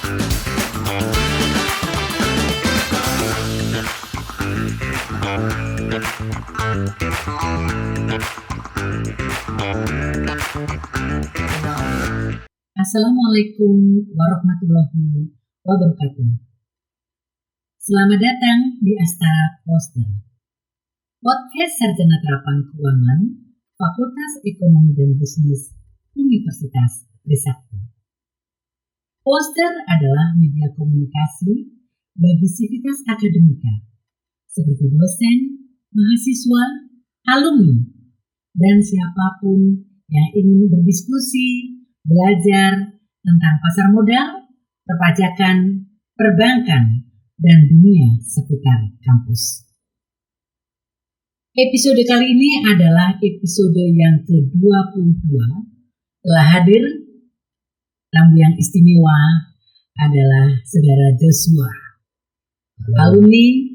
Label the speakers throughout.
Speaker 1: Assalamualaikum warahmatullahi wabarakatuh. Selamat datang di Astara Poster, podcast Sarjana Terapan Keuangan, Fakultas Ekonomi dan Bisnis, Universitas Trisakti. Poster adalah media komunikasi bagi sivitas akademika, seperti dosen, mahasiswa, alumni, dan siapapun yang ingin berdiskusi, belajar tentang pasar modal, perpajakan, perbankan, dan dunia seputar kampus. Episode kali ini adalah episode yang ke-22. Telah hadir tamu yang istimewa adalah Saudara Joshua, alumni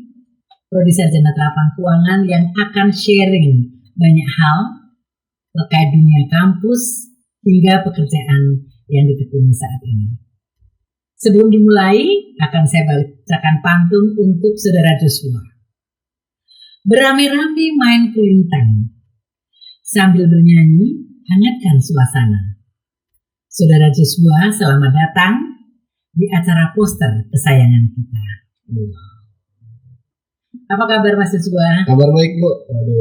Speaker 1: Prodi Sarjana Terapan Keuangan yang akan sharing banyak hal terkait dunia kampus hingga pekerjaan yang ditekuni saat ini. Sebelum dimulai, akan saya bacakan pantun untuk Saudara Joshua. Beramai-ramai main kulintang, sambil bernyanyi, hangatkan suasana. Saudara Joshua, selamat datang di acara poster kesayangan kita. Apa kabar Mas Joshua?
Speaker 2: Kabar baik Bu.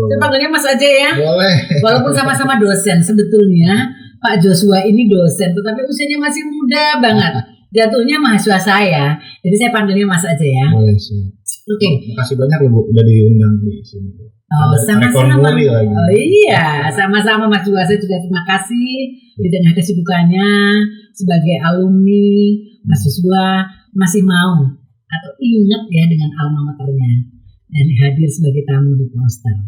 Speaker 1: Saya panggilnya Mas aja ya.
Speaker 2: Boleh.
Speaker 1: Walaupun sama-sama dosen, sebetulnya Pak Joshua ini dosen, tetapi usianya masih muda banget. Jatuhnya mahasiswa saya, jadi saya panggilnya Mas aja ya.
Speaker 2: Boleh, siap.
Speaker 1: Oke.
Speaker 2: Makasih banyak loh Bu, udah diundang di sini.
Speaker 1: Oh, sama-sama.
Speaker 2: Lagi.
Speaker 1: Oh iya, sama-sama Mas Joshua. Saya juga terima kasih di tengah kesibukannya sebagai alumni. Mas Joshua masih mau atau ingat ya dengan alma maternya dan hadir sebagai tamu di poster.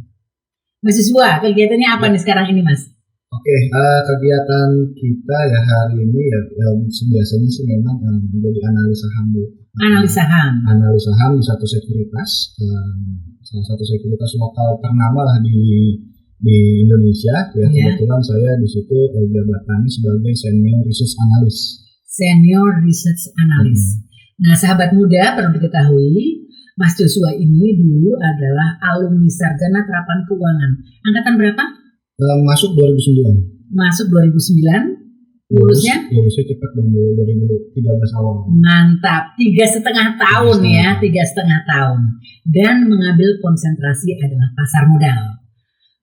Speaker 1: Mas Joshua, kegiatannya apa nih sekarang ini Mas?
Speaker 2: Oke, kegiatan kita ya hari ini ya biasanya sih memang menjadi analis saham Bu.
Speaker 1: Analis saham.
Speaker 2: Analis saham di satu sekuritas, salah satu sekuritas lokal ternama lah di Indonesia. Ya, kebetulan saya di situ jabatannya sebagai senior research analyst.
Speaker 1: Senior research analyst. Nah, sahabat muda perlu diketahui, Mas Joshua ini dulu adalah alumni Sarjana Terapan Keuangan. Angkatan berapa?
Speaker 2: Masuk 2009.
Speaker 1: Masuk 2009. Lulusnya
Speaker 2: cepat dong 2013 awal.
Speaker 1: Mantap, 3,5 tahun ya, 3,5 tahun. Dan mengambil konsentrasi adalah pasar modal.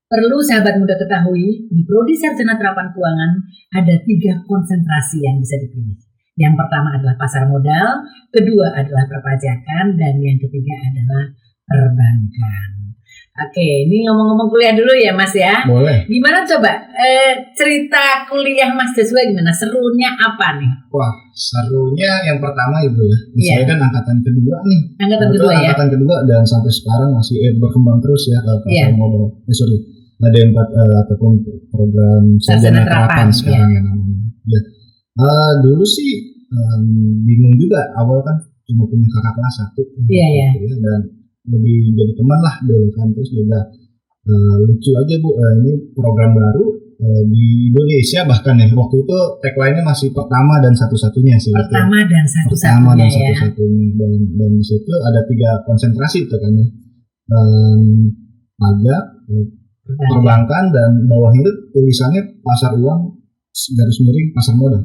Speaker 1: Perlu sahabat muda ketahui, di Prodi Sarjana Terapan Keuangan ada 3 konsentrasi yang bisa dipilih. Yang pertama adalah pasar modal, kedua adalah perpajakan, dan yang ketiga adalah perbankan. Oke, ini ngomong-ngomong kuliah dulu ya Mas ya.
Speaker 2: Boleh.
Speaker 1: Gimana coba cerita kuliah Mas Joshua gimana? Serunya apa nih?
Speaker 2: Wah, serunya yang pertama Ibu ya. Saya kan angkatan kedua nih.
Speaker 1: Angkatan kedua ya.
Speaker 2: Angkatan kedua dan sampai sekarang masih berkembang terus ya pasar modal. Ada 4 ataupun program sarjana terapan sekarang yang namanya. Ya. Dulu sih bingung juga, awal kan cuma punya kakak kelas 1
Speaker 1: ya,
Speaker 2: dan lebih jadi teman lah dulu kan, terus juga lucu aja Bu, ini program baru di Indonesia bahkan ya, waktu itu tagline-nya masih pertama dan satu-satunya sih.
Speaker 1: Pertama dan satu-satunya ya.
Speaker 2: Dan di situ ada 3 konsentrasi itu kan ya, pajak, perbankan, dan bawahnya itu tulisannya pasar uang garis miring pasar modal.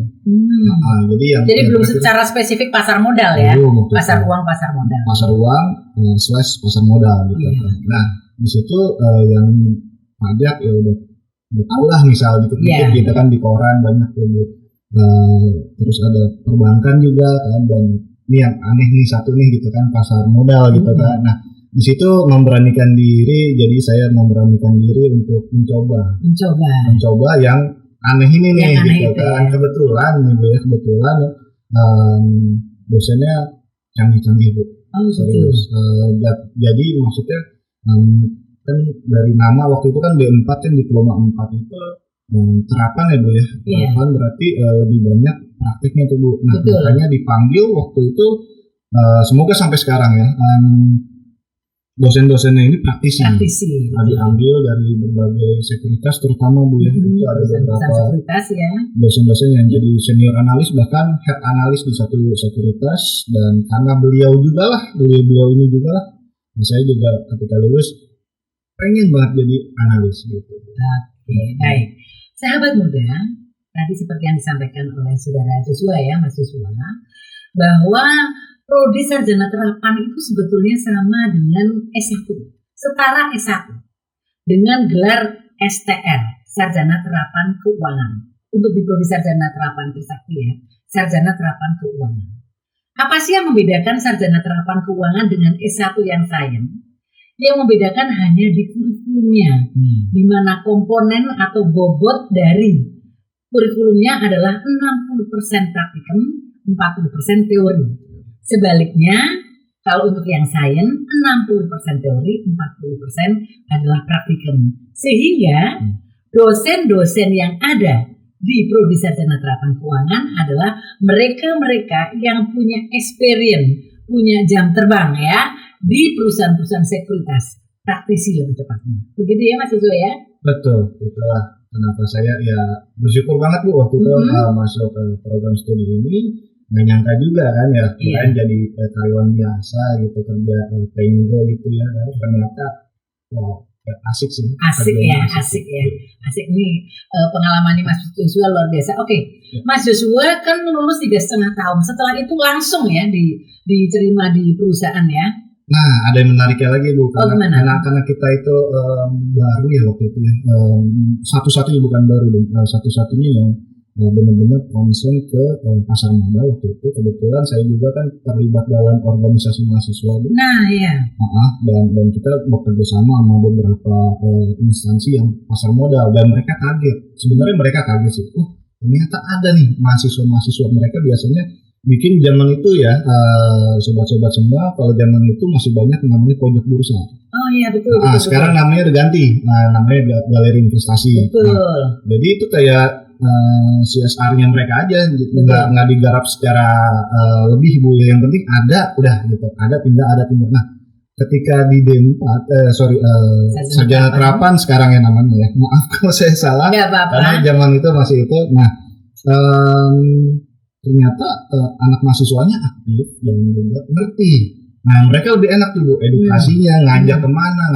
Speaker 2: Jadi
Speaker 1: belum secara spesifik pasar modal ya. Pasar uang, pasar modal.
Speaker 2: Pasar uang / pasar modal gitu. Nah, di situ yang pajak ya udah tahu lah, misal dikit-dikit gitu kan di koran banyak tuh. Terus ada perbankan juga kan, dan ini yang aneh nih satu nih gitu kan, pasar modal gitu kan. Nah, di situ memberanikan diri, jadi saya memberanikan diri untuk mencoba yang aneh ini nih gitu kan. Kebetulan dosennya canggih-canggih Bu. Serius. Jadi maksudnya kan dari nama waktu itu kan D4 kan diploma 4 itu terapan ya Bu ya. Terapan berarti lebih banyak praktiknya tuh Bu. Nah, makanya dipanggil waktu itu, semoga sampai sekarang ya. dosen-dosennya ini praktisi.
Speaker 1: Nah,
Speaker 2: diambil dari berbagai sekuritas terutama Bu ya. Itu ada beberapa dosen-dosen yang jadi senior analis bahkan head analis di satu sekuritas, dan karena beliau ini juga lah. Nah, saya juga ketika lulus pengen banget jadi analis gitu.
Speaker 1: Oke, baik. Sahabat muda, tadi seperti yang disampaikan oleh Saudara Joshua ya, Mas Joshua, bahwa prodi sarjana terapan itu sebetulnya sama dengan S1, setara S1 dengan gelar STR, Sarjana Terapan Keuangan. Untuk di prodi sarjana terapan Trisakti ya, Sarjana Terapan Keuangan. Apa sih yang membedakan sarjana terapan keuangan dengan S1 yang sains? Yang membedakan hanya di kurikulumnya, di mana komponen atau bobot dari kurikulumnya adalah 60% praktikum, 40% teori. Sebaliknya, kalau untuk yang sains 60% teori, 40% adalah praktikum. Sehingga dosen-dosen yang ada di prodi sarjana terapan keuangan adalah mereka-mereka yang punya experience, punya jam terbang ya di perusahaan-perusahaan sekuritas, praktisi lebih tepatnya. Begitu ya Mas Joshua ya?
Speaker 2: Betul, itulah kenapa saya ya bersyukur banget Bu waktu itu masuk ke program studi ini. Nggak nyangka juga kan ya, kirain jadi karyawan biasa gitu, kerja tenggo gitu ya, ternyata wow, asik sih.
Speaker 1: Asik nih pengalamannya Mas Joshua luar biasa. Oke. Mas Joshua kan lulus 3,5 tahun, setelah itu langsung ya diterima di perusahaan ya.
Speaker 2: Nah, ada yang menariknya lagi Bu, karena kita itu baru ya waktu itu ya, satu-satunya bukan baru, satu-satunya yang benar-benar concern ke pasar modal waktu itu. Kebetulan saya juga kan terlibat dalam organisasi mahasiswa Bu.
Speaker 1: Nah iya.
Speaker 2: Dan kita bekerja sama beberapa instansi yang pasar modal, dan mereka kaget. Sebenarnya mereka kaget sih. Ternyata ada nih mahasiswa mereka biasanya bikin zaman itu ya, sobat-sobat semua, kalau zaman itu masih banyak namanya pojok bursa.
Speaker 1: Oh iya betul.
Speaker 2: Sekarang namanya udah ganti, namanya galeri investasi.
Speaker 1: Betul.
Speaker 2: Jadi itu kayak CSR-nya mereka aja, nggak digarap secara lebih Bu. Yang penting ada, udah gitu, ada tinggal. Nah, ketika di D4, sarjana terapan sekarang ya namanya ya. Maaf kalau saya salah, karena zaman itu masih itu. Nah, ternyata anak mahasiswanya aktif dan juga ngerti. Nah, mereka lebih enak tuh Bu, edukasinya, ngajak kemana.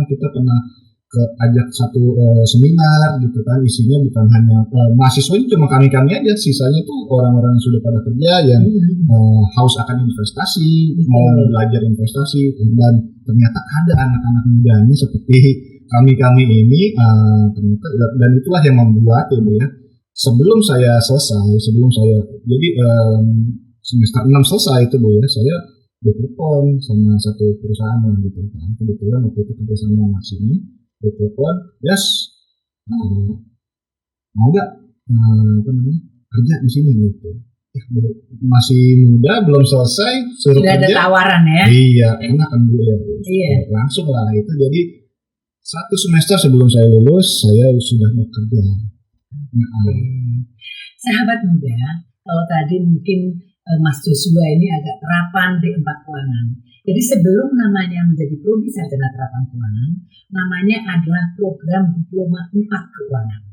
Speaker 2: Kita pernah ajak satu seminar gitu kan, isinya bukan hanya mahasiswanya, cuma kami aja, sisanya tuh orang-orang yang sudah pada kerja yang haus akan investasi, mau belajar investasi, dan ternyata ada anak-anak mudanya seperti kami ini, ternyata, dan itulah yang membuat ya Bu ya, sebelum saya jadi semester 6 selesai itu Bu ya, saya ditelepon sama satu perusahaan gitu kan, kebetulan waktu itu kerja sama Mas ini, ditelepon, yes, mau nggak kerja di sini gitu. Masih muda, belum selesai, suruh
Speaker 1: sudah
Speaker 2: kerja.
Speaker 1: Ada tawaran ya?
Speaker 2: Iya, enak kan Bu ya. Iya. Langsung lah itu. Jadi 1 semester sebelum saya lulus, saya sudah bekerja.
Speaker 1: Sahabat muda, kalau tadi mungkin Mas Joshua ini agak terapan di 4 keuangan. Jadi sebelum namanya menjadi prodi sarjana terapan keuangan, namanya adalah program diploma 4 keuangan.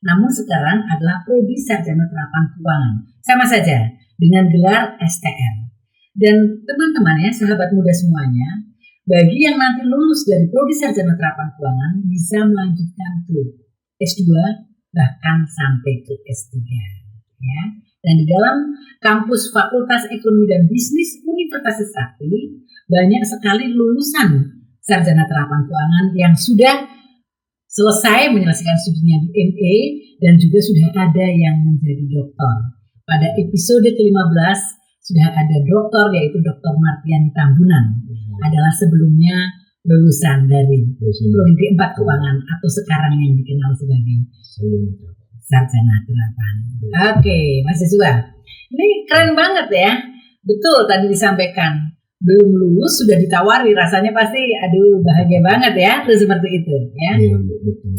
Speaker 1: Namun sekarang adalah prodi sarjana terapan keuangan. Sama saja dengan gelar STR. Dan teman-teman ya, sahabat muda semuanya, bagi yang nanti lulus dari prodi sarjana terapan keuangan bisa melanjutkan ke S2 bahkan sampai ke S3 ya. Dan di dalam kampus Fakultas Ekonomi dan Bisnis Universitas Trisakti banyak sekali lulusan sarjana terapan keuangan yang sudah selesai menyelesaikan studinya di MA dan juga sudah ada yang menjadi doktor. Pada episode ke-15 sudah ada doktor, yaitu Dr. Martiani Tambunan. Adalah sebelumnya lulusan dari prodi 4 keuangan atau sekarang yang dikenal sebagai sarjana terapan. Oke, Mas Joshua. Ini keren banget ya. Betul tadi disampaikan. Belum lulus sudah ditawari, rasanya pasti aduh bahagia banget ya. Terus seperti itu ya.
Speaker 2: Iya, betul.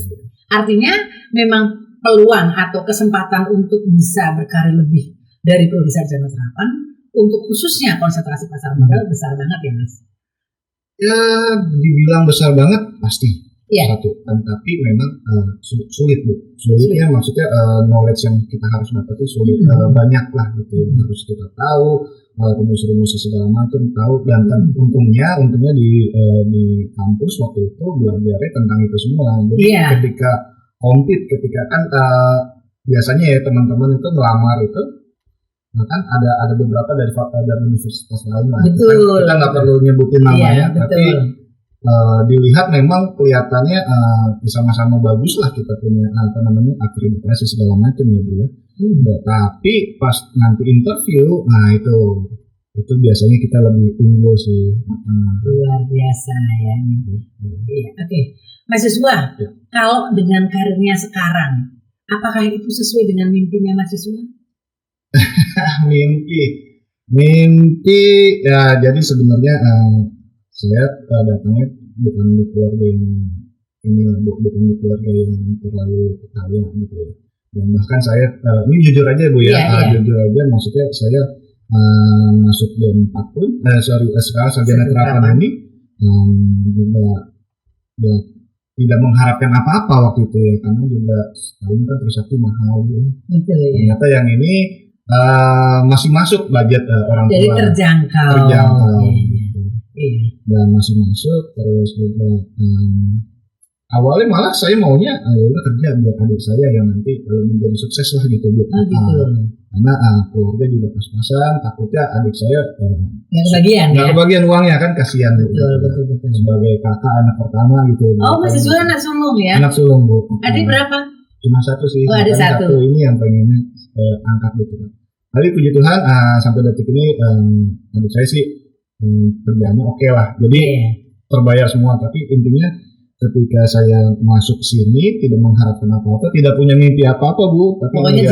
Speaker 1: Artinya memang peluang atau kesempatan untuk bisa berkarir lebih dari prodi sarjana terapan untuk khususnya konsentrasi pasar modal besar banget ya Mas.
Speaker 2: Ya dibilang besar banget pasti.
Speaker 1: Iya.
Speaker 2: Satu kan, tapi memang sulit Bu. Sulitnya maksudnya knowledge yang kita harus dapat itu sulit. Banyak lah gitu yang harus kita tahu, rumus-rumusnya segala macam tahu, dan untungnya di kampus waktu itu belajarnya tentang itu semua. Jadi ketika compete, ketika kan biasanya ya teman-teman itu melamar itu kan ada beberapa dari universitas lain lah.
Speaker 1: Betul.
Speaker 2: Kita nggak perlu nyebutin namanya, tapi dilihat memang kelihatannya sama-sama bagus lah, kita punya akreditasi segala macam ya Bu ya. Tapi pas nanti interview, nah itu biasanya kita lebih unggul sih.
Speaker 1: Luar biasa ya. Iya, oke. Mahasiswa, kalau dengan karirnya sekarang, apakah itu sesuai dengan mimpinya mahasiswa?
Speaker 2: Mimpi ya, jadi sebenarnya saya datangnya bukan di keluarga yang bukan di keluarga yang terlalu kaya gitu ya. Dan bahkan saya ini jujur aja Bu ya, jujur aja, maksudnya saya masuk D4 pun sekarang sarjana terapan ini juga ya tidak mengharapkan apa-apa waktu itu ya, karena juga tahunya kan Trisakti mahal Bu.
Speaker 1: Betul ya.
Speaker 2: Ternyata yang ini masih masuk budget orang tua.
Speaker 1: Jadi terjangkau.
Speaker 2: Dan masih masuk, terus juga awalnya malah saya maunya udah kerja biar adik saya yang nanti menjadi sukses lah gitu Bu. Karena keluarga juga pas-pasan, takutnya adik saya nggak kebagian uangnya kan, kasihan. Betul. Sebagai kakak anak pertama gitu.
Speaker 1: Mahasiswa anak sulung ya?
Speaker 2: Anak sulung Bu.
Speaker 1: Adik berapa?
Speaker 2: Cuma satu sih.
Speaker 1: Ada satu.
Speaker 2: Ini yang pengennya angkat gitu kan. Tapi puji Tuhan sampai detik ini adik saya sih kerjanya oke lah, jadi terbayar semua. Tapi intinya ketika saya masuk sini tidak mengharapkan apa-apa, tidak punya mimpi apa-apa Bu, tapi
Speaker 1: pokoknya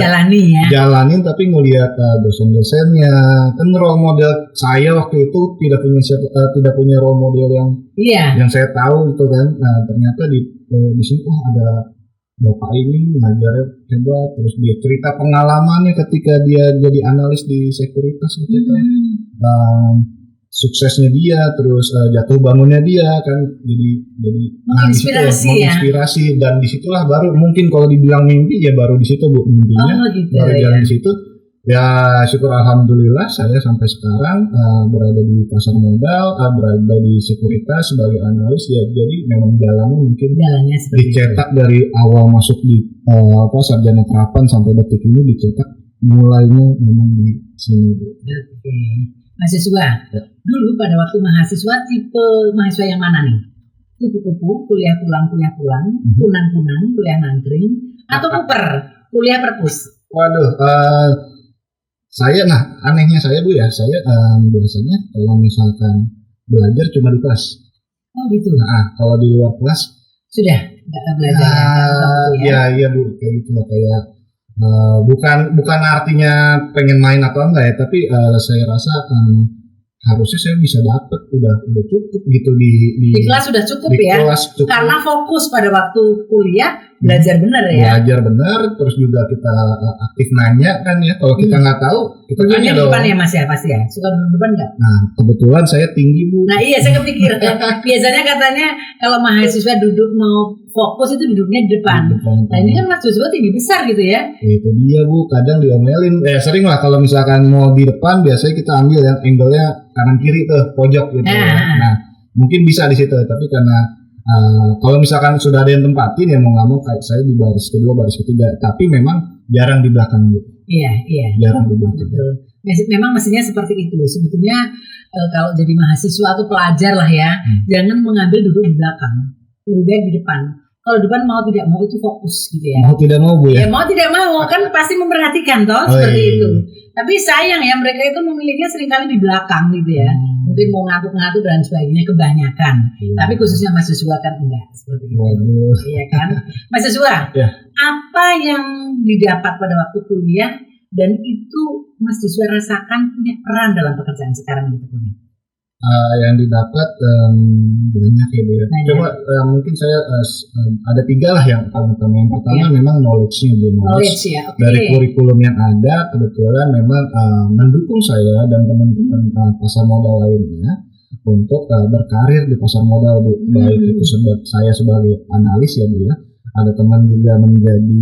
Speaker 1: jalanin
Speaker 2: tapi ngelihat dosen-dosennya. Kan role model saya waktu itu tidak punya role model yang saya tahu itu kan. Nah ternyata di sini ada bapak ini ngajarnya hebat, terus dia cerita pengalamannya ketika dia jadi analis di sekuritas gitu kan. Suksesnya dia, terus jatuh bangunnya dia kan, jadi menginspirasi dan disitulah baru mungkin kalau dibilang mimpi ya baru di situ Bu, mimpinya baru jalan di situ. Ya syukur alhamdulillah saya sampai sekarang berada di pasar modal, berada di sekuritas sebagai analis ya. Jadi memang jalannya mungkin dicetak dari awal masuk di sarjana terapan sampai detik ini dicetak mulainya memang di sini.
Speaker 1: Mahasiswa, dulu pada waktu mahasiswa tipe mahasiswa yang mana nih? Kupu-kupu, kuliah pulang, kunang-kunang, kuliah nangkring, atau kuper, kuliah perpus?
Speaker 2: Waduh, saya anehnya saya Bu ya, saya biasanya kalau misalkan belajar cuma di kelas.
Speaker 1: Oh gitu.
Speaker 2: Nah, kalau di luar kelas
Speaker 1: sudah nggak belajar.
Speaker 2: Iya Bu, kayak gitu lah, kayak bukan artinya pengen main atau enggak ya, tapi saya rasa harusnya saya bisa dapat udah cukup gitu di
Speaker 1: kelas sudah cukup ya, karena fokus pada waktu kuliah belajar benar ya. Belajar
Speaker 2: benar, terus juga kita aktif nanya kan ya, kalau kita nggak tahu kita tanya dong.
Speaker 1: Depan ya Mas ya pasti ya, suka duduk depan nggak?
Speaker 2: Nah kebetulan saya tinggi Bu.
Speaker 1: Nah iya saya kepikir biasanya katanya kalau mahasiswa duduk mau fokus itu duduknya di depan. Nah ini kan Mas Joshua tinggi besar gitu ya.
Speaker 2: Itu dia Bu, kadang diomelin. Sering lah kalau misalkan mau di depan biasanya kita ambil yang angle-nya kanan kiri tuh, pojok gitu. Nah mungkin bisa di situ, tapi karena kalau misalkan sudah ada yang tempatin ya mau nggak mau kayak saya di baris kedua, baris ketiga, tapi memang jarang di belakang Bu.
Speaker 1: Iya.
Speaker 2: Jarang di belakang.
Speaker 1: Betul. Memang mestinya seperti itu. Sebetulnya kalau jadi mahasiswa atau pelajar lah ya, jangan mengambil duduk di belakang, lebih baik di depan. Kalau depan mau tidak mau itu fokus gitu ya.
Speaker 2: Mau tidak mau Bu ya?
Speaker 1: Ya mau tidak mau kan pasti memperhatikan toh seperti itu. Tapi sayang ya mereka itu memilihnya seringkali di belakang gitu ya. Mungkin mau ngantuk-ngantuk dan sebagainya kebanyakan. Tapi khususnya mahasiswa kan enggak seperti itu. Iya kan? Mahasiswa, apa yang didapat pada waktu kuliah dan itu mahasiswa rasakan punya peran dalam pekerjaan sekarang yang ditekuni?
Speaker 2: Yang didapat banyak ya Bu ya. Coba mungkin saya ada 3 lah yang paling utama. Yang pertama memang knowledge-nya Bu.
Speaker 1: Knowledge ya.
Speaker 2: Dari kurikulum yang ada kebetulan memang mendukung saya dan teman-teman pasar modal lainnya untuk berkarir di pasar modal Bu. Baik itu saya sebagai analis ya Bu ya, ada teman juga menjadi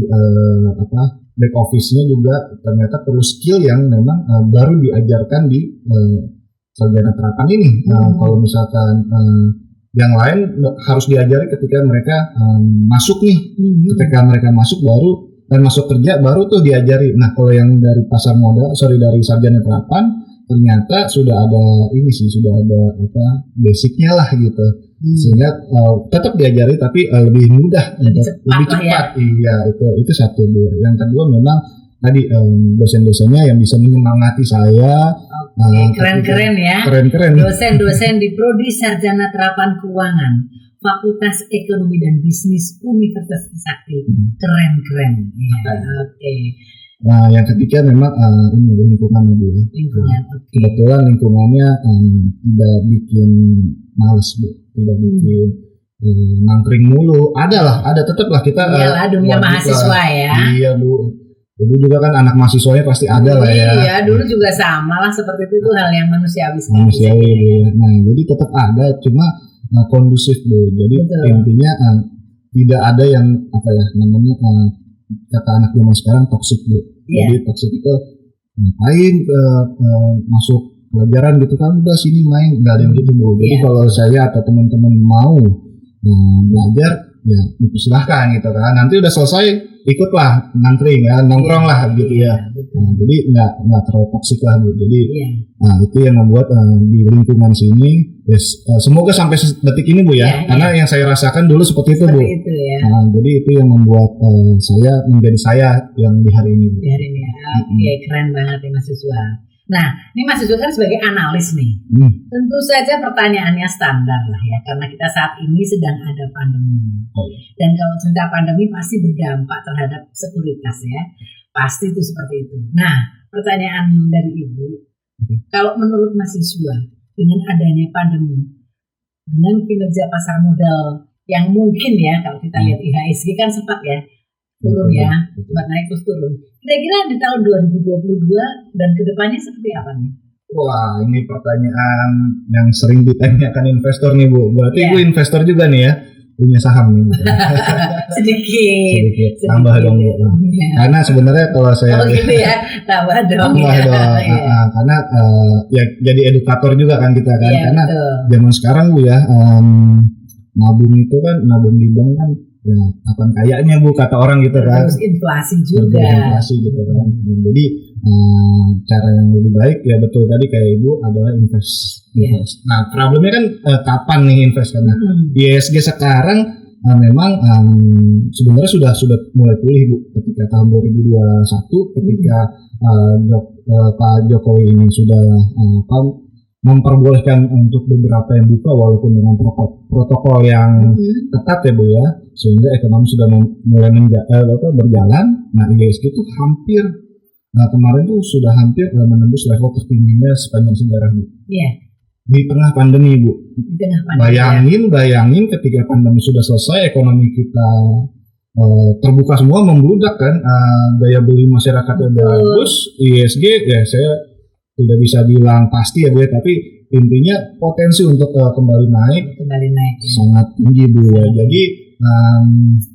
Speaker 2: back office-nya juga ternyata perlu skill yang memang baru diajarkan di sarjana terapan ini. Kalau misalkan yang lain harus diajari ketika mereka masuk nih, ketika mereka masuk baru dan masuk kerja baru tuh diajari. Nah kalau yang dari pasar modal, dari sarjana terapan ternyata sudah ada sudah ada basicnya lah gitu, sehingga tetap diajari tapi lebih mudah, lebih cepat. Ya? Iya itu satu Bu. Yang kedua memang tadi dosen-dosennya yang bisa menyemangati saya.
Speaker 1: Keren-keren ya.
Speaker 2: Keren-keren.
Speaker 1: Dosen-dosen di Prodi Sarjana Terapan Keuangan, Fakultas Ekonomi dan Bisnis Universitas Trisakti. Keren-kren. Ya, oke.
Speaker 2: Nah, yang ketiga memang ini lingkungannya Bu.
Speaker 1: Lingkungan.
Speaker 2: Kebetulan lingkungannya tidak bikin males Bu, tidak bikin nangkring mulu. Ada tetaplah kita.
Speaker 1: Iyalah dunia mahasiswa ya.
Speaker 2: Iya Bu. Ibu juga kan anak mahasiswanya pasti ada lah ya.
Speaker 1: Iya, dulu juga sama lah seperti itu hal yang manusiawi.
Speaker 2: Manusiawi Bu ya. Nah, jadi tetap ada, cuma kondusif Bu. Jadi intinya tidak ada yang namanya kata anak zaman sekarang toksik Bu. Jadi toksik itu ngapain masuk pelajaran gitu kan, udah sini main, nggak ada yang gitu Bu. Jadi kalau saya atau teman-teman mau belajar ya dipersilahkan gitu kan. Nanti udah selesai ikutlah nangkring ya, nongkrong lah gitu ya. Nah, jadi nggak terlalu toksik lah Bu. Jadi itu yang membuat di lingkungan sini semoga sampai detik ini Bu ya. Karena yang saya rasakan dulu seperti itu Bu.
Speaker 1: Itu, ya.
Speaker 2: Jadi itu yang membuat saya menjadi saya yang di hari ini Bu.
Speaker 1: Di hari ini. Oke, keren banget nih mahasiswa. Nah, ini mahasiswa kan sebagai analis nih. Tentu saja pertanyaannya standar lah ya, karena kita saat ini sedang ada pandemi. Dan kalau cerita pandemi pasti berdampak terhadap sekuritas ya. Pasti itu seperti itu. Nah, pertanyaan dari Ibu, kalau menurut mahasiswa dengan adanya pandemi, dengan kinerja pasar modal yang mungkin ya, kalau kita lihat IHSG kan sempat ya turun ya, sempat naik terus turun. Kira-kira di tahun 2022 dan kedepannya seperti apa nih?
Speaker 2: Wah, ini pertanyaan yang sering ditanyakan investor nih Bu. Berarti Ibu investor juga nih ya, punya saham nih Bu.
Speaker 1: Sedikit.
Speaker 2: Tambah dong Bu. Karena sebenarnya kalau saya
Speaker 1: gitu ya, tambah dong.
Speaker 2: Karena ya jadi edukator juga kan kita kan. Karena zaman sekarang Bu ya, nabung itu kan, nabung di bank kan ya kapan kayaknya Bu kata orang gitu kan.
Speaker 1: Terus inflasi juga.
Speaker 2: Inflasi gitu kan. Jadi cara yang lebih baik ya betul tadi kayak Ibu adalah invest. Nah problemnya kan kapan nih invest karena IHSG sekarang memang sebenarnya sudah mulai pulih Bu ketika tahun 2021 ketika Pak Jokowi ini sudah memperbolehkan untuk beberapa yang buka walaupun dengan protokol yang ketat ya Bu ya, sehingga ekonomi sudah mulai berjalan. Nah IHSG itu hampir kemarin tuh sudah hampir menembus level tertingginya sepanjang sejarah Bu. Di tengah pandemi Bu. Bayangin ketika pandemi sudah selesai, ekonomi kita terbuka semua, membludak kan, daya beli masyarakatnya bagus, IHSG ya saya tidak bisa bilang pasti ya Bu ya, tapi intinya potensi untuk kembali naik sangat tinggi Bu ya. Jadi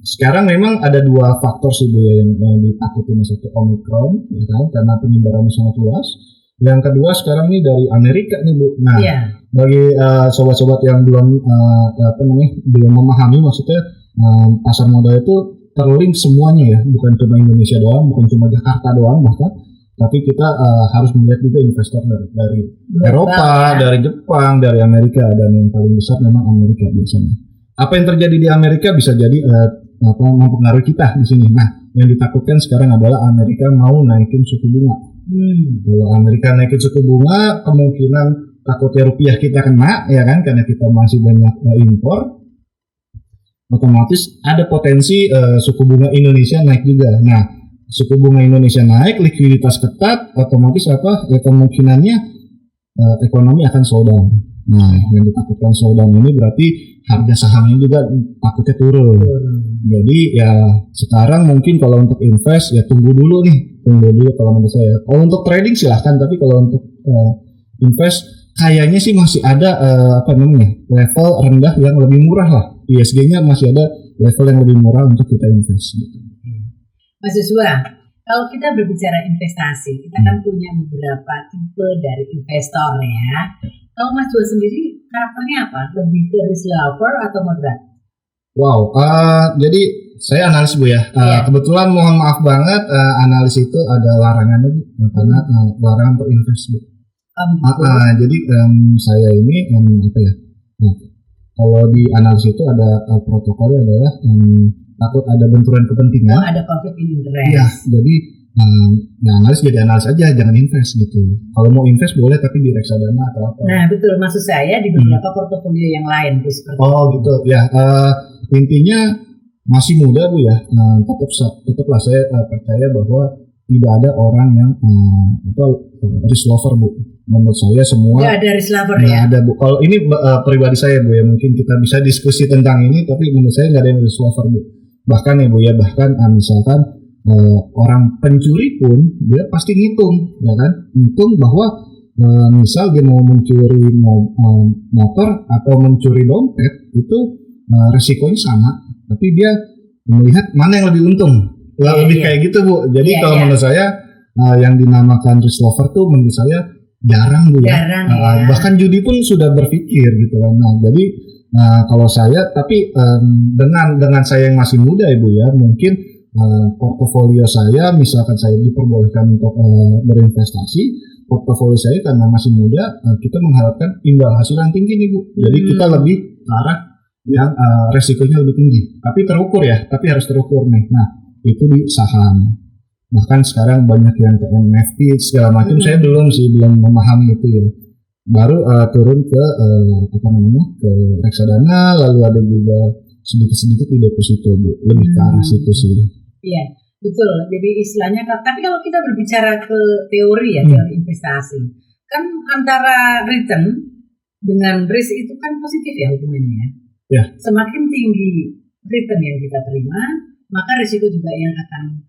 Speaker 2: sekarang memang ada dua faktor sih Bu ya yang ditakutin. Satu Omicron ya kan, karena penyebarannya sangat luas. Yang kedua sekarang ini dari Amerika nih Bu. Nah bagi sobat-sobat yang belum belum memahami, maksudnya pasar modal itu terlink semuanya ya, bukan cuma Indonesia doang, bukan cuma Jakarta doang bahkan. Tapi kita harus melihat juga investor dari Eropa, dari Jepang, dari Amerika, dan yang paling besar memang Amerika biasanya. Apa yang terjadi di Amerika bisa jadi mempengaruhi kita di sini. Nah, yang ditakutkan sekarang adalah Amerika mau naikin suku bunga. Kalau Amerika naikin suku bunga, kemungkinan takutnya rupiah kita kena, ya kan, karena kita masih banyak impor. Otomatis ada potensi suku bunga Indonesia naik juga. Nah, suku bunga Indonesia naik, likuiditas ketat, otomatis kemungkinannya ekonomi akan slow down. Nah, yang ditakutkan slow down ini berarti harga sahamnya juga takutnya turun. Jadi ya sekarang mungkin kalau untuk invest ya tunggu dulu kalau menurut saya. Kalau untuk trading silahkan, tapi kalau untuk invest kayaknya sih masih ada level rendah yang lebih murah lah. ISG-nya masih ada level yang lebih murah untuk kita invest gitu.
Speaker 1: Mas Joshua, kalau kita berbicara investasi, kita kan punya beberapa tipe dari investor ya. Kalau Mas Joshua sendiri karakternya apa? Lebih ke risk lover atau moderat?
Speaker 2: Wow, jadi saya analis Bu ya. Kebetulan mohon maaf banget, analis itu ada larangannya Bu, karena larangan untuk invest Bu. Jadi saya ini kalau di analis itu ada protokolnya adalah takut ada benturan kepentingan.
Speaker 1: Ada konflik interest.
Speaker 2: Iya, jadi analis jadi analis aja, jangan invest gitu. Kalau mau invest boleh tapi di reksadana atau apa.
Speaker 1: Nah betul, maksud saya di beberapa portofolio yang lain tuh seperti
Speaker 2: itu. Gitu ya. Intinya masih muda Bu ya. Tetaplah saya percaya bahwa tidak ada orang yang risk lover Bu. Menurut saya semua
Speaker 1: nggak ada risk lover
Speaker 2: ya. Ada Bu. Kalau ini pribadi saya Bu ya, mungkin kita bisa diskusi tentang ini, tapi menurut saya nggak ada yang risk lover Bu. Bahkan ya Bu ya, misalkan orang pencuri pun dia pasti ngitung, ya kan? Ngitung bahwa misal dia mau mencuri motor atau mencuri dompet itu resikonya sama, tapi dia melihat mana yang lebih untung. Lebih kayak gitu Bu. Jadi kalau menurut saya yang dinamakan risk lover tuh menurut saya jarang Bu ya. Bahkan judi pun sudah berpikir gitu kan. Nah, jadi kalau saya tapi dengan saya yang masih muda Ibu ya, mungkin portofolio saya misalkan saya diperbolehkan untuk berinvestasi, portofolio saya karena masih muda, kita mengharapkan imbal hasil yang tinggi nih Bu. Jadi kita lebih ke arah yang resikonya lebih tinggi, tapi terukur ya, tapi harus terukur nih. Nah, itu di saham. Bahkan sekarang banyak yang ke NFT segala macam. Saya belum memahami itu ya. Baru turun ke ke reksadana, lalu ada juga sedikit-sedikit di deposito Bu. Lebih ke arah situ sih.
Speaker 1: Iya, betul. Jadi istilahnya, tapi kalau kita berbicara ke teori ya, teori investasi, kan antara return dengan risk itu kan positif ya hubungannya ya.
Speaker 2: Ya.
Speaker 1: Semakin tinggi return yang kita terima, maka risiko juga yang akan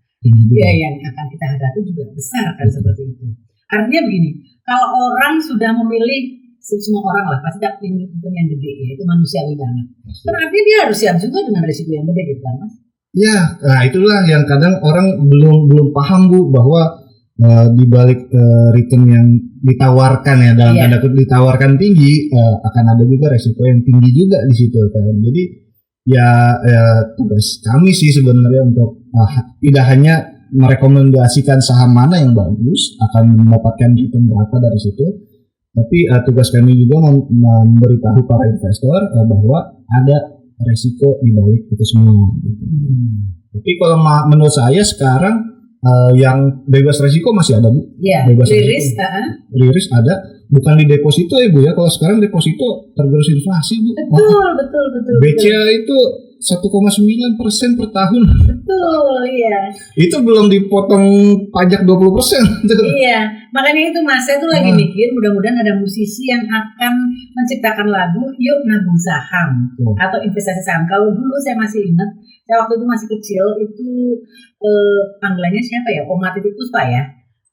Speaker 1: kita hadapi juga besar kan seperti itu. Artinya begini, kalau orang sudah memilih, semua orang lah pasti tak pilih return yang gede ya, itu manusiawi banget. Berarti dia harus siap juga dengan risiko yang gede gitu kan Mas?
Speaker 2: Ya, nah itulah yang kadang orang belum paham Bu, bahwa di balik return yang ditawarkan ya, dalam tanda kutip ditawarkan tinggi, akan ada juga resiko yang tinggi juga di situ kan. Jadi ya tugas kami sih sebenarnya untuk tidak hanya merekomendasikan saham mana yang bagus akan mendapatkan return berapa dari situ, tapi tugas kami juga memberitahu para investor bahwa ada resiko di balik itu semua. Tapi kalau menurut saya sekarang yang bebas resiko masih ada Bu.
Speaker 1: Iya.
Speaker 2: Bebas
Speaker 1: risk
Speaker 2: ada, bukan di deposito ya Bu ya. Kalau sekarang deposito tergerus inflasi Bu.
Speaker 1: Betul.
Speaker 2: BCA itu 1,9% per tahun.
Speaker 1: Betul, iya.
Speaker 2: Itu belum dipotong pajak 20%.
Speaker 1: Iya, makanya itu Mas, saya tuh lagi mikir mudah-mudahan ada musisi yang akan menciptakan lagu yuk nabung saham atau investasi saham. Kalau dulu saya masih ingat, saya waktu itu masih kecil itu panggilannya siapa ya? Oma Titik Puspa ya.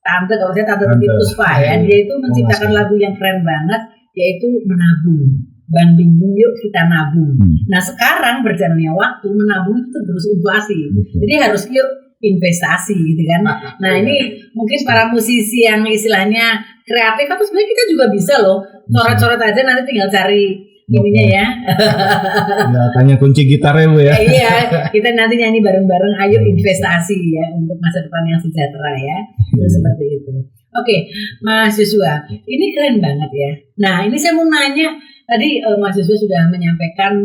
Speaker 1: Tante Titik Puspa ya. Dia itu menciptakan lagu yang keren banget, yaitu menabung. Banding yuk kita nabung. Nah sekarang berjalannya waktu menabung itu terus inflasi. Jadi harus yuk investasi gitu kan. Nah ini mungkin para musisi yang istilahnya kreatif atau sebenarnya kita juga bisa loh. Coret-coret aja nanti tinggal cari ininya ya.
Speaker 2: Ya tanya kunci gitarnya Bu ya.
Speaker 1: Iya, kita nanti nyanyi bareng-bareng ayo investasi ya untuk masa depan yang sejahtera ya. Seperti itu. Oke, Mas Joshua, ini keren banget ya. Nah ini saya mau nanya. Tadi Mas Joshua sudah menyampaikan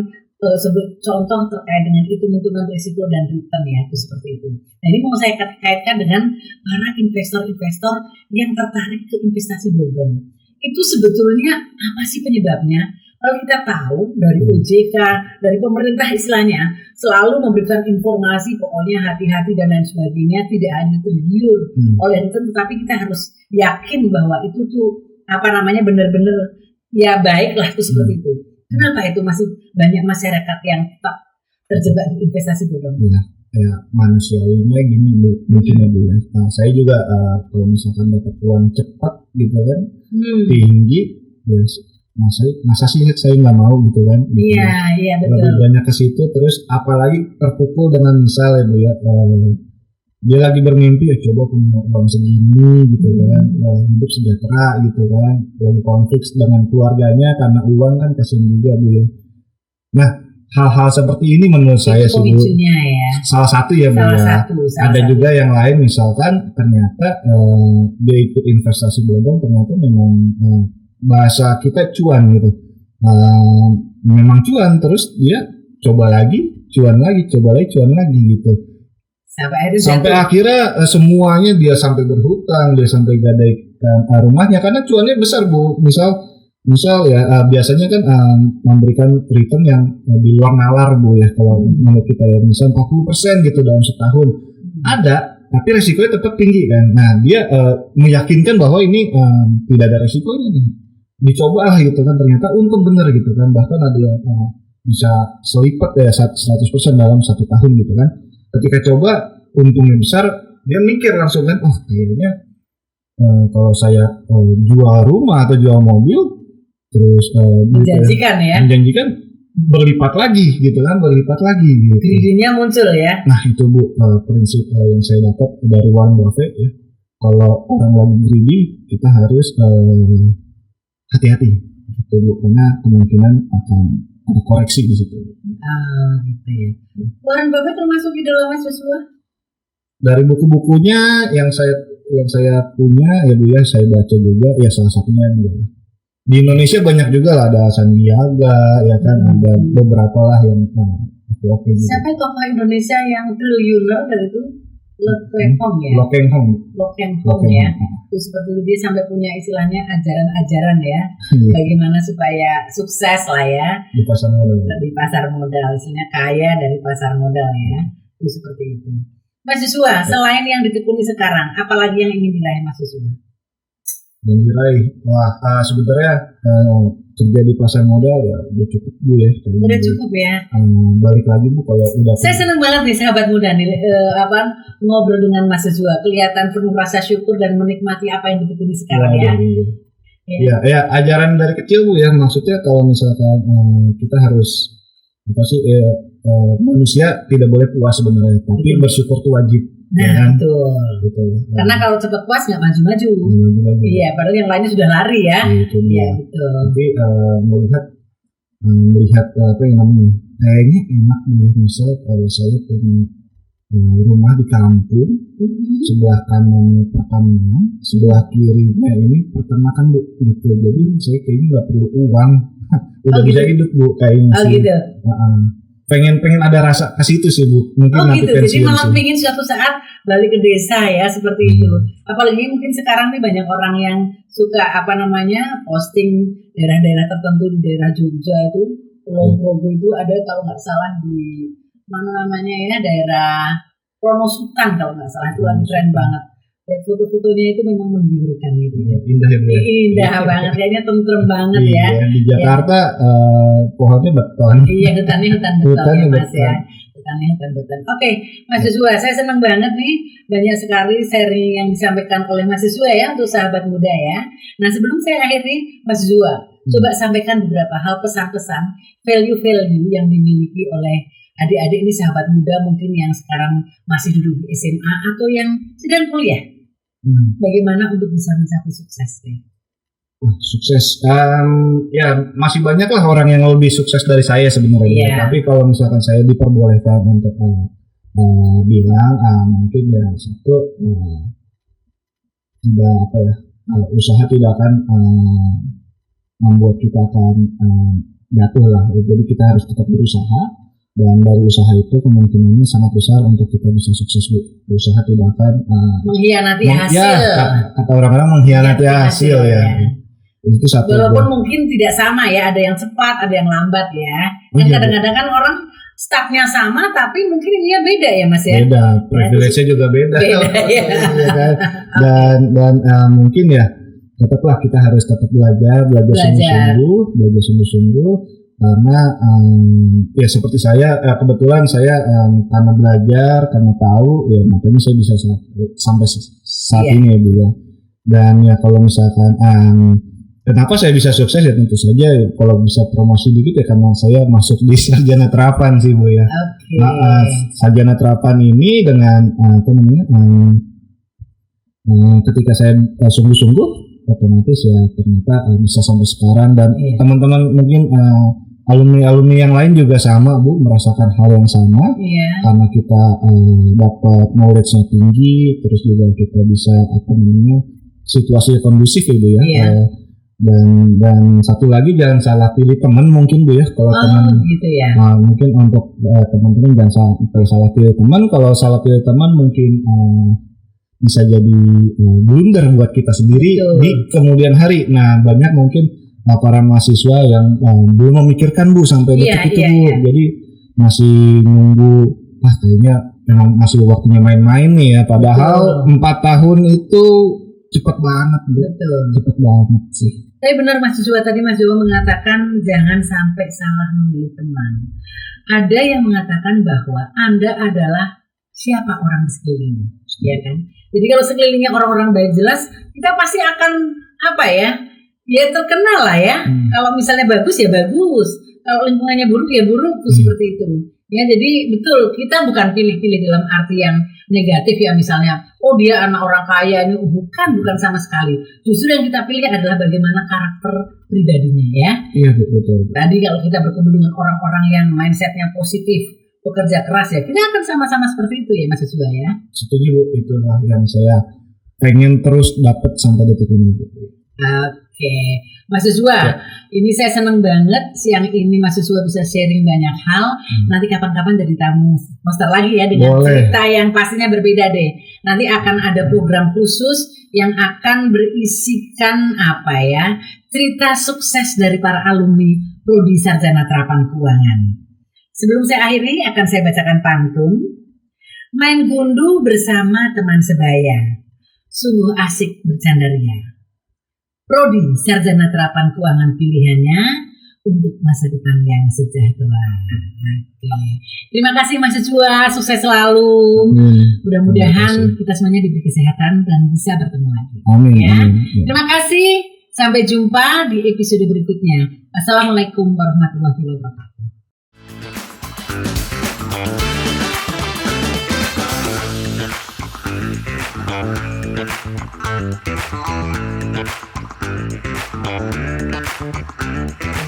Speaker 1: contoh terkait dengan hitung-hitungan risiko dan return ya, itu seperti itu. Nah ini mau saya kaitkan dengan para investor-investor yang tertarik ke investasi bodong. Itu sebetulnya apa sih penyebabnya? Kalau kita tahu dari OJK, dari pemerintah istilahnya selalu memberikan informasi pokoknya hati-hati dan lain sebagainya, tidak hanya tergiur oleh return, tetapi kita harus yakin bahwa itu tuh benar-benar ya baiklah itu seperti itu. Kenapa itu masih banyak masyarakat yang tetap terjebak di investasi bodong?
Speaker 2: Ya manusiawinya gini Bu, mungkin ya Bu ya. Nah, saya juga kalau misalkan dapat uang cepat gitu kan, tinggi, ya masa sih saya nggak mau gitu kan gitu.
Speaker 1: Iya betul.
Speaker 2: Lebih banyak ke situ, terus apalagi terpukul dengan misalnya Bu ya, dia lagi bermimpi ya coba punya uang segini gitu kan, hidup sejahtera gitu kan, lagi konflik dengan keluarganya karena uang kan, kasihan juga Bu ya. Nah, hal-hal seperti ini menurut saya sih Bu,
Speaker 1: ya.
Speaker 2: salah satu ya Bu ya. Ada juga yang lain, misalkan ternyata dia ikut investasi bodong, ternyata memang bahasa kita cuan gitu, memang cuan, terus dia coba lagi cuan lagi gitu, sampai akhirnya semuanya dia sampai berhutang, dia sampai gadaikan rumahnya karena cuannya besar Bu. Misal ya biasanya kan memberikan return yang di luar nalar Bu ya, kalau menurut kita ya, misal 40% gitu dalam setahun ada, tapi resikonya tetap tinggi kan. Nah dia meyakinkan bahwa ini tidak ada resikonya nih, dicoba lah gitu kan, ternyata untung bener gitu kan, bahkan ada yang bisa selipat ya 100% dalam 1 tahun gitu kan. Ketika coba untungnya besar, dia mikir langsung kan, oh kayaknya kalau saya jual rumah atau jual mobil terus menjanjikan berlipat lagi gitu kan, gitu.
Speaker 1: Greedy-nya muncul ya.
Speaker 2: Nah itu Bu prinsip yang saya dapat dari Warren Buffett ya, kalau orang lagi greedy kita harus hati-hati gitu Bu, karena kemungkinan akan ada koreksi di situ.
Speaker 1: Gitu ya. Warren Buffett termasuk idola Mas Joshua?
Speaker 2: Dari buku-bukunya yang saya punya ya Bu ya, saya baca juga ya, salah satunya dia. Di Indonesia banyak juga lah, ada Sandiaga ya kan, ada beberapa lah yang oke gitu.
Speaker 1: Siapa tokoh Indonesia yang triliuner dari itu? Lokeng ya. Lokeng ya. Itu seperti itu, dia sampai punya istilahnya ajaran-ajaran ya. Bagaimana supaya sukses lah ya
Speaker 2: di pasar
Speaker 1: modal. Istilahnya kaya dari pasar modal ya. Itu seperti itu. Mas Joshua, selain yang ditekuni sekarang, apalagi yang ingin diraih Mas Joshua?
Speaker 2: Yang diraih, sebenarnya kerja di pasar modal ya udah cukup Bu ya.
Speaker 1: Udah cukup ya.
Speaker 2: Balik lagi Bu kalau udah.
Speaker 1: Saya senang banget nih sahabat muda nih ngobrol dengan Mas Joshua. Kelihatan penuh rasa syukur dan menikmati apa yang ditekuni sekarang ya.
Speaker 2: Ya, ajaran dari kecil Bu ya. Maksudnya kalau misalkan kita harus manusia tidak boleh puas sebenarnya, tapi bersyukur itu wajib.
Speaker 1: Nah, betul. Karena kalau cepat puas nggak maju-maju. Iya, padahal yang lainnya sudah lari ya. Iya, betul.
Speaker 2: Tapi melihat apa yang namanya, kayaknya enak nih, misal kalau saya punya rumah di kampung, sebelah kanannya pertanian, sebelah kirinya ini peternakan Bu, gitu. Jadi saya kayaknya nggak perlu uang, udah bisa hidup Bu kayaknya.
Speaker 1: Gitu.
Speaker 2: Pengen ada rasa ke situ sih Bu. Mungkin
Speaker 1: gitu. Jadi malah pengen suatu saat balik ke desa ya, seperti itu. Apalagi mungkin sekarang nih banyak orang yang suka posting daerah-daerah tertentu di daerah Jogja itu, Pulau Progo itu ada kalau nggak salah di daerah Pronosukan kalau nggak salah, itu lagi tren banget. Dan foto-fotonya itu memang menggiurkan gitu ya. Indah banget, kayaknya tentrem banget ya.
Speaker 2: Di Jakarta pohonnya beton.
Speaker 1: Iya, hutannya hutan beton ya Mas ya. Hutannya hutan beton. Oke, Mas Joshua, saya senang banget nih, banyak sekali sharing yang disampaikan oleh Mas Joshua ya untuk sahabat muda ya. Nah sebelum saya akhiri, Mas Joshua, coba sampaikan beberapa hal, pesan-pesan, value-value yang dimiliki oleh adik-adik ini sahabat muda mungkin yang sekarang masih duduk di SMA atau yang sedang kuliah. Bagaimana untuk bisa mencapai sukses deh?
Speaker 2: Sukses, ya masih banyak lah orang yang lebih sukses dari saya sebenarnya. Tapi kalau misalkan saya diperbolehkan untuk bilang, mungkin ya satu, tidak usaha tidak akan membuat kita akan jatuh lah. Jadi kita harus tetap berusaha. Dan dari usaha itu kemungkinannya sangat besar untuk kita bisa sukses Bu. Usaha tidak akan
Speaker 1: mengkhianati hasil.
Speaker 2: Ya, kata orang-orang mengkhianati hasil ya. Itu satu.
Speaker 1: Walaupun mungkin tidak sama ya, ada yang cepat, ada yang lambat ya. Kadang-kadang kan orang startnya sama, tapi mungkin ininya beda ya Mas ya.
Speaker 2: Beda, privilege-nya juga beda.
Speaker 1: Ya.
Speaker 2: Dan mungkin ya tetaplah kita harus tetap belajar sungguh-sungguh. Karena ya seperti saya kebetulan saya karena belajar, karena tahu ya makanya saya bisa sampai saat ini ya Bu ya. Dan ya kalau misalkan Kenapa saya bisa sukses ya tentu saja kalau bisa promosi dikit ya karena saya masuk di sarjana terapan sih Bu ya.
Speaker 1: Okay.
Speaker 2: Nah, sarjana terapan ini dengan ketika saya sungguh-sungguh otomatis ya ternyata bisa sampai sekarang dan teman-teman mungkin alumni yang lain juga sama Bu, merasakan hal yang sama karena kita dapat knowledge-nya tinggi, terus juga kita bisa situasi kondusif ya Bu ya. Dan satu lagi jangan salah pilih teman mungkin Bu ya, kalau teman
Speaker 1: gitu ya.
Speaker 2: Mungkin untuk teman-teman jangan sampai salah pilih teman. Kalau salah pilih teman mungkin bisa jadi blunder buat kita sendiri di kemudian hari. Nah banyak mungkin para mahasiswa yang belum memikirkan Bu sampai detik itu Bu. Jadi masih nunggu kayaknya memang masih waktunya main-main nih ya. Padahal 4 tahun itu cepat banget Bu. Cepat banget sih.
Speaker 1: Tapi benar mahasiswa tadi Mas Jowo mengatakan jangan sampai salah memilih teman. Ada yang mengatakan bahwa Anda adalah siapa orang di sekelilingnya, ya kan? Jadi kalau sekelilingnya orang-orang baik jelas, kita pasti akan ya terkenal lah ya. Kalau misalnya bagus ya bagus, kalau lingkungannya buruk ya buruk seperti itu. Ya jadi betul kita bukan pilih-pilih dalam arti yang negatif ya misalnya, dia anak orang kaya ini bukan sama sekali. Justru yang kita pilih adalah bagaimana karakter pribadinya ya.
Speaker 2: Iya betul.
Speaker 1: Tadi kalau kita berkumpul dengan orang-orang yang mindsetnya positif, bekerja keras ya, kita akan sama-sama seperti itu ya Mas Joshua ya.
Speaker 2: Setuju Bu, itulah yang saya pengen terus dapat sampai detik ini Bu.
Speaker 1: Oke, Mas Joshua, ini saya senang banget siang ini Mas Joshua bisa sharing banyak hal. Nanti kapan-kapan jadi tamu poster lagi ya dengan cerita yang pastinya berbeda deh. Nanti akan ada program khusus yang akan berisikan cerita sukses dari para alumni Prodi Sarjana Terapan Keuangan. Sebelum saya akhiri akan saya bacakan pantun. Main gundu bersama teman sebaya, sungguh asik bercandaria. Prodi Sarjana Terapan Keuangan pilihannya untuk masa depan yang sejahtera. Oke. Terima kasih Mas Joshua, sukses selalu. Mudah-mudahan kita semuanya diberi kesehatan dan bisa bertemu lagi.
Speaker 2: Amin.
Speaker 1: Ya. Terima kasih. Sampai jumpa di episode berikutnya. Assalamualaikum warahmatullahi wabarakatuh. Thank you.